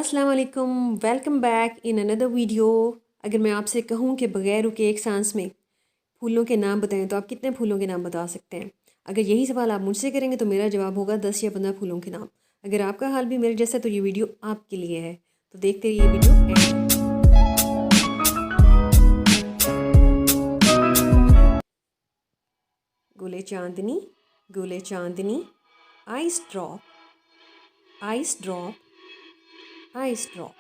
अस्सलाम वालेकुम, welcome back in another video. अगर मैं आपसे कहूँ कि बग़ैर रुके एक सांस में फूलों के नाम बताएं तो आप कितने फूलों के नाम बता सकते हैं? अगर यही सवाल आप मुझसे करेंगे तो मेरा जवाब होगा 10 या 15 फूलों के नाम। अगर आपका हाल भी मेरे जैसा तो ये वीडियो आपके लिए है, तो देखते रहिए वीडियो एंड तक। गुले चांदनी, गुले चांदनी, ice drop, ice drop, ice drop.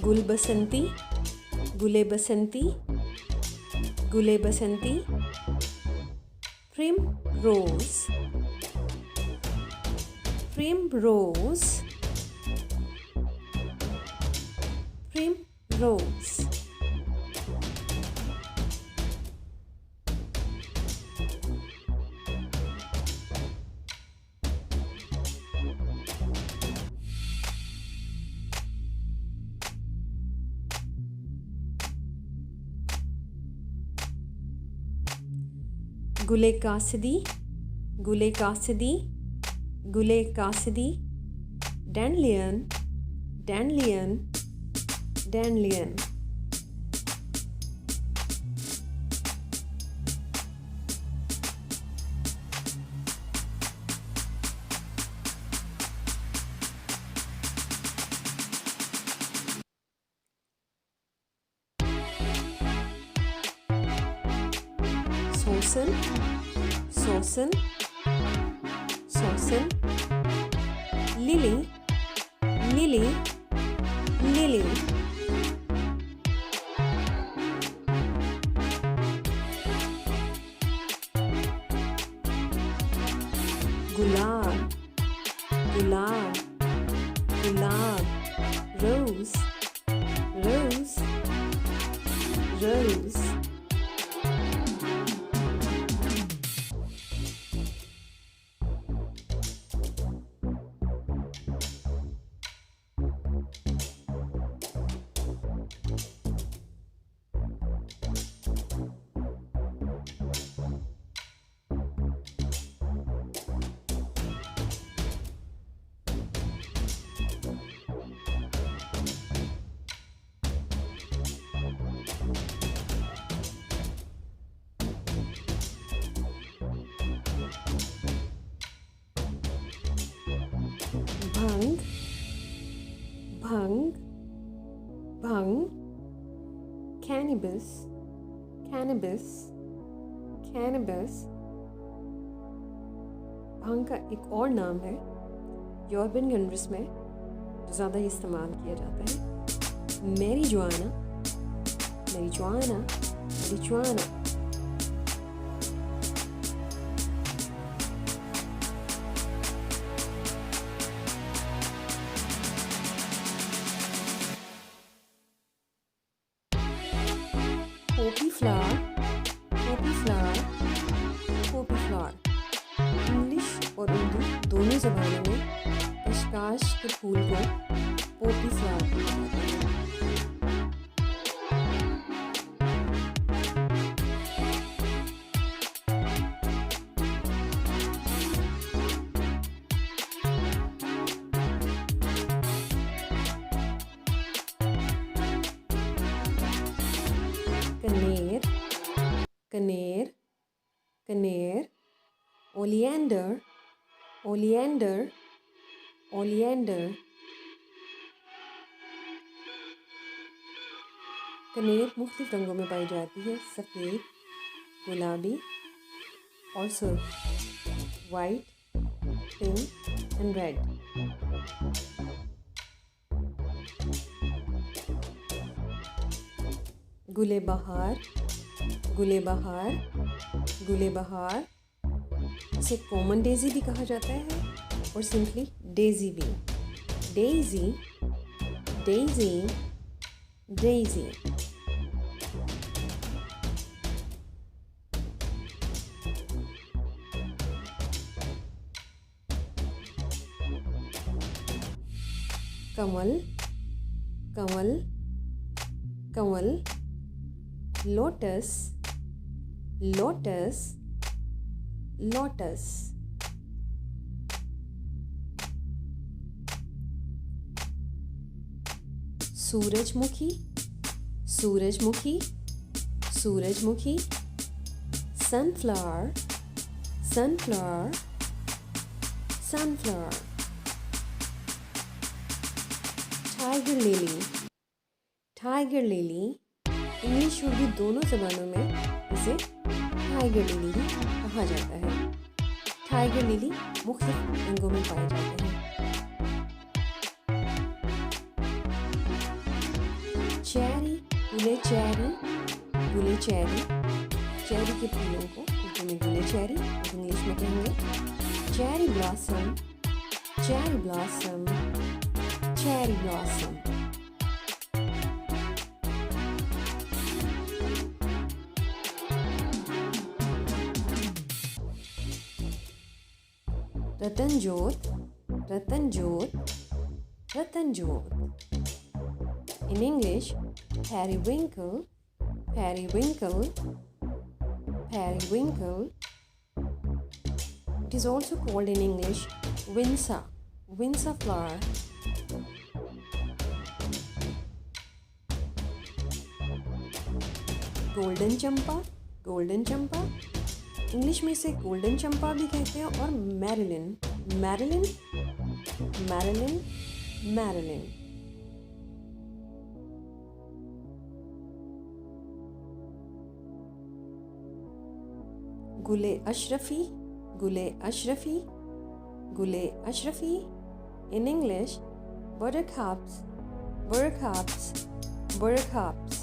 गुल बसंती, गुले बसंती, गुले बसंती, primrose, primrose, primrose. गुले कासिदी, गुले कासिदी, गुले कासिदी, डैंडलियन, डैंडलियन, डैंडलियन। सोसन, सोसन, सोसन, लिली, लिली, लिली। गुलाब, गुलाब, गुलाब, रोज, रोज, रोज। भंग, भंग, भंग, कैनबिस, कैनबिस, कैनबिस। भंग का एक और नाम है यूरोपियन कंट्रीज में जो ज़्यादा इस्तेमाल किया जाता है, marijuana, marijuana, marijuana. Poppy flower, Poppy flower, Poppy flower. English और उर्दू दोनों ज़बानों में कशकाश के फूल को पोपी फ्लावर कहते हैं। कनेर, कनेर, कनेर, ओलियंडर, ओलियंडर, ओलियंडर। कनेर मुख्तलिफ रंगों में पाई जाती है, सफ़ेद, गुलाबी और सुर्ख, वाइट, पिंक एंड रेड। गुले बहार, गुले बहार, गुले बहार। इसे कॉमन डेजी भी कहा जाता है और सिंपली डेजी भी। Daisy, Daisy, Daisy. Kanwal, Kanwal, Kanwal, lotus, lotus, lotus, सूरजमुखी, सूरजमुखी, सूरजमुखी, sunflower, sunflower, sunflower, tiger lily, tiger lily, English Urdu दोनों ज़बानों में इसे टाइगर लिली भी कहा जाता है। टाइगर लिली मुख्तलिफ रंगों में पाए जाते हैं। चेरी, गुले चेरी, गुले चेरी, चेरी के फूलों को उर्दू में गुले चेरी, इंग्लिश में कहेंगे cherry blossom, cherry blossom, cherry blossom. रतनजोत, रतनजोत, रतनजोत। In English, periwinkle, periwinkle, periwinkle. It is also called in English winsa, winsa flower. Golden champa, golden champa, English में इसे गोल्डन चंपा भी कहते हैं और मैरिलिन, मैरिलिन, मैरिलिन, मैरिलिन। गुले अशरफी, गुले अशरफी, गुले Ashrafi. In English, buttercups, buttercups, buttercups.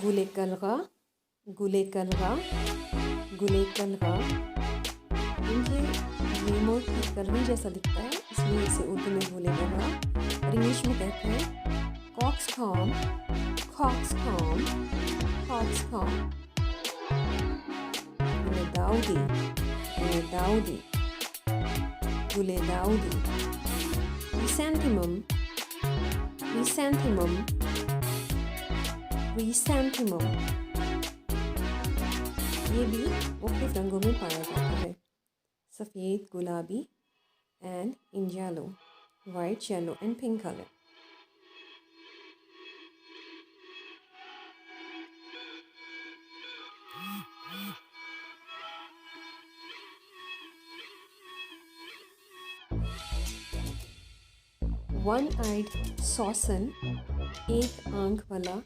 गुले कलगा, गुले कलगा, गुले कलगा। इनके लीमों की कलगी जैसा दिखता है, इसलिए इसे उर्दू में गुले कलगा और इंग्लिश में कहते हैं कॉक्सकॉम, कॉक्सकॉम, कॉक्सकॉम। गुले दाऊदी, गुले दाऊदी, गुले दाऊदी। Chrysanthemum, chrysanthemum, chrysanthemum. ये भी मुख्तलिफ रंगों में पाया जाता है, सफ़ेद, गुलाबी and in yellow, white, yellow and pink colour. One eyed सॉसन, एक आंख वाला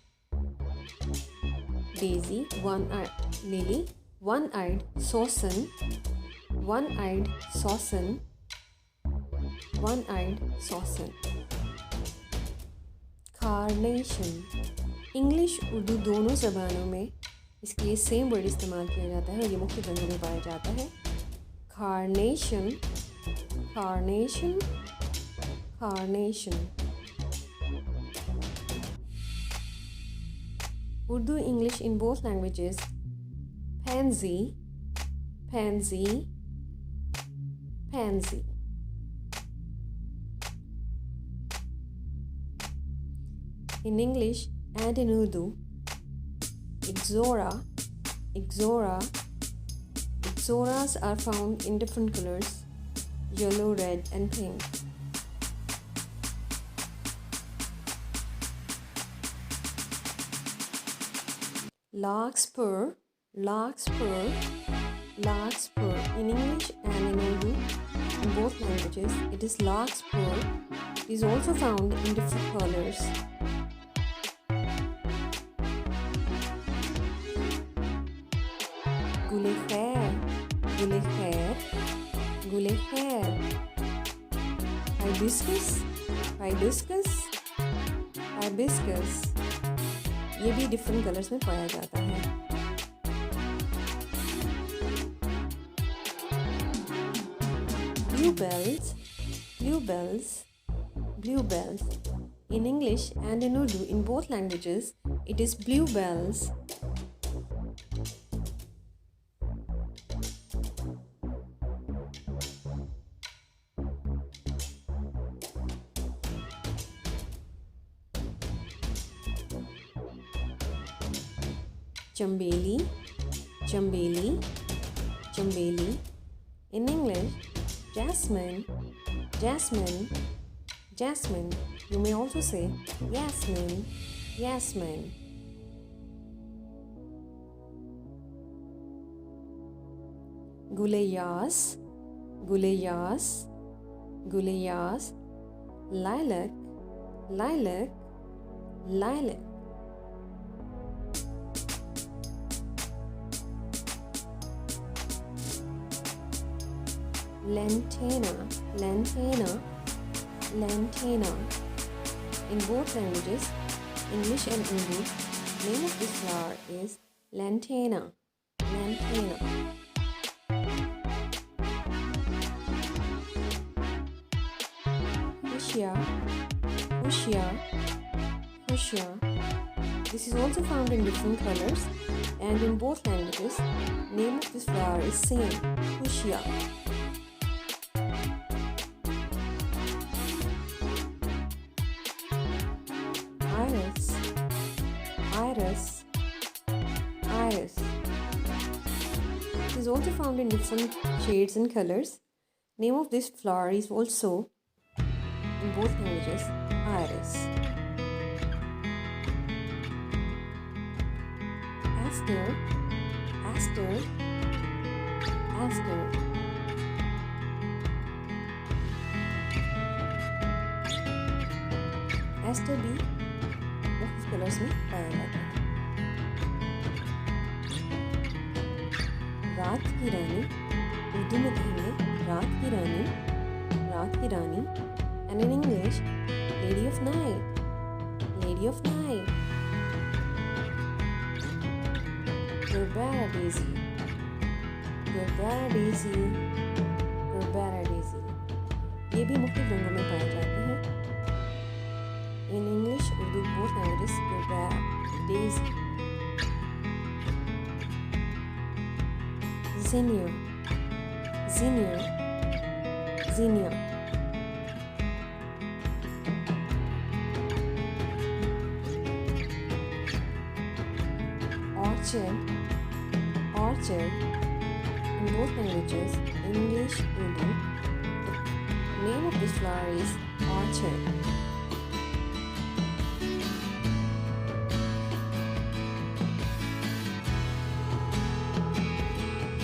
डेजी, one eyed lily, one eyed सॉसन, वन आइड सॉसन, वन आइड सॉसन। कार्नेशन, इंग्लिश उर्दू दोनों ज़बानों में इसके लिए सेम वर्ड इस्तेमाल किया जाता है और ये मुख्य रंगों में पाया जाता है। Carnation, carnation, carnation. Urdu, English in both languages. Pansy, pansy, pansy. In English and in Urdu, ixora, ixora. Ixoras are found in different colors, yellow, red and pink. Larkspur, larkspur, larkspur. In English and in Urdu, in both languages, it is larkspur. It is also found in different colors. Gule khair, gule khair, gule khair. Hibiscus, hibiscus, hibiscus. ये भी different colours में पाया जाता है। Bluebells, Bluebells, Bluebells. In English and in Urdu, in both languages, it is bluebells. Chambeli, chambeli, chambeli. In English, jasmine, jasmine, jasmine. You may also say yasmin, yasmin. Gulayas, gulayas, gulayas. Lilac, lilac, lilac. Lantana, lantana, lantana. In both languages, English and Urdu, name of this flower is lantana, lantana. Fuchsia, fuchsia, fuchsia. This is also found in different colors, and in both languages, name of this flower is same, fuchsia. Iris, iris, iris. It is also found in different shades and colors. Name of this flower is also, in both languages, iris. Aster, aster, aster. Aster भी मुख्तलिफ colours में पाया जाता है। रात की रानी, उर्दू में कहेंगे रात की रानी, रात की रानी। And in English, lady of night, lady of night. Gerbera daisy, Gerbera daisy, Gerbera daisy। ये भी मुख्तलिफ रंगों में पाए जाते हैं। In English, Urdu, both languages, Gerbera daisy। Zinnia, zinnia, zinnia। Orchid, orchid. In both languages, English, Urdu, the name of this flower is orchid।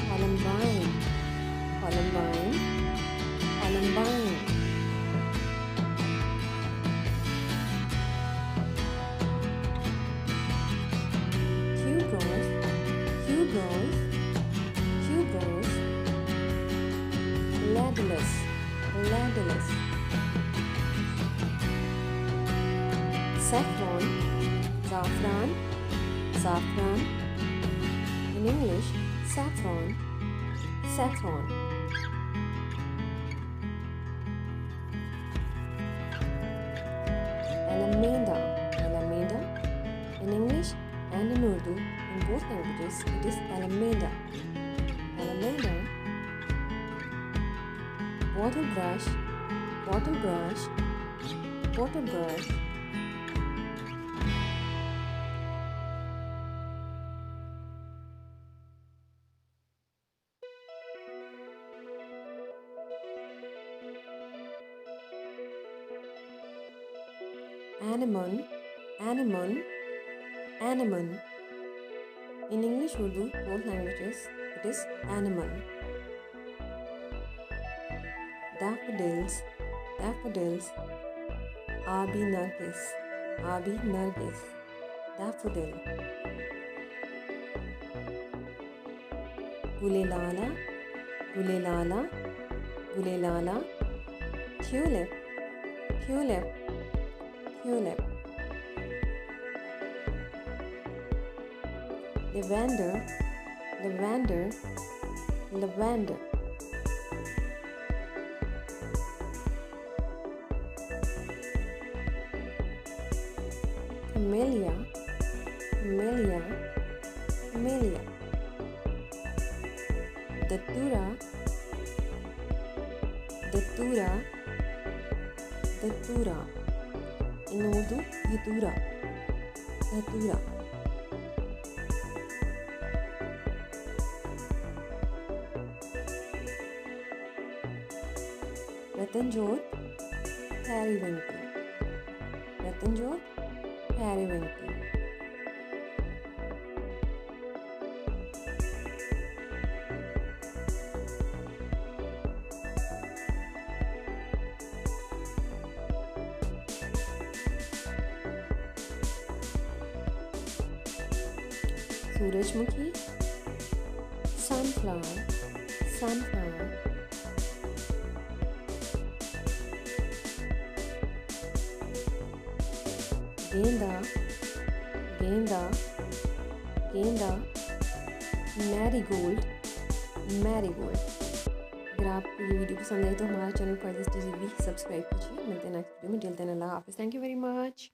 Columbine, columbine, columbine। Tuberose, tuberose, tuberose। Ladulus, ladulus। Saffron, saffron, saffron। In English, saffron, saffron। Alameda, alameda। In English and in Urdu, in both languages, it is alameda, alameda। Bottle brush, bottle brush, bottle brush। Anemone, anemone, anemone। In English, Urdu, both languages, it is anemone। Daffodils, daffodils। Abi nargis, abi nargis। Daffodil। Gulelala, gulelala, gulelala। Tulip, tulip, tulip। Lavender, lavender, lavender। camellia, camellia, camellia. Datura, datura, datura. In Urdu, datura, datura. Ratanjot, periwinkle. Ratanjot, periwinkle. Surajmukhi, sunflower, sunflower. गेंदा, गेंदा, गेंदा, marigold, marigold. अगर आपको ये video पसंद आई तो हमारा channel further भी सब्सक्राइब कीजिए। मिलते हैं नेक्स्ट वीडियो में। टिल देन अल्लाह हाफिज़। Thank you very much.